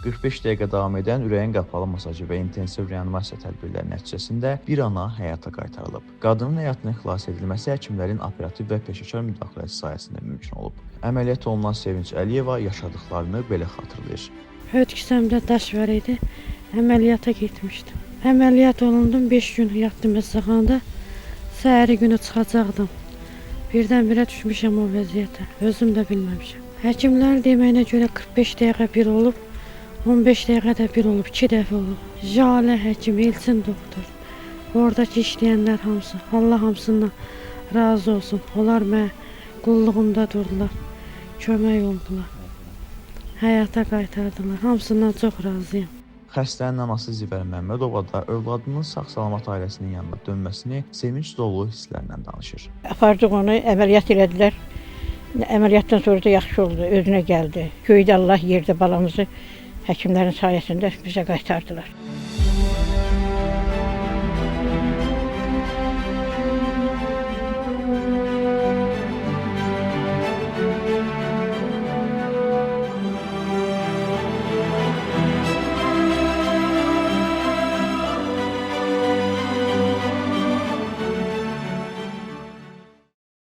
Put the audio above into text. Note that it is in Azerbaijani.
45 dəqiqə davam edən ürəyin qapalı masajı və intensiv reanimasiya tədbirləri nəticəsində bir ana həyata qaytarılıb. Qadının həyatının xilas edilməsi həkimlərin operativ və peşəkar müdaxiləsi sayəsində mümkün olub. Əməliyyat olunan Sevinç Əliyeva yaşadıqlarını belə xatırlayır. Hötküsəmdə daş var idi, əməliyyata getmişdim. Əməliyyat olundum, 5 gün yatdım xəstəxanada, səhəri günü çıxacaqdım. Birdən-birə düşmüşəm o vəziyyətə, özüm də bilməmişəm. Həkimlərin deməyinə görə 45 dəqiqə bir olub, 15 dəqiqə də bir olub, 2 dəfə olub. Jalə həkim, Elçin doktor, oradakı işləyənlər hamısı, Allah hamısından razı olsun. Onlar mənə qulluğumda durdular, kömək oldular, həyata qaytardılar. Hamısından çox razıyam. Xəstənin anası Zivər Məmmədova da övladının sağ-salamat ailəsinin yanına dönməsini sevinç dolu hisslərlə danışır. Apardıq onu, əməliyyat elədilər. Əməliyyatdan sonra da yaxşı oldu, özünə gəldi. Göydə Allah yerdə balamızı həkimlərin sayəsində bizə qaytardılar.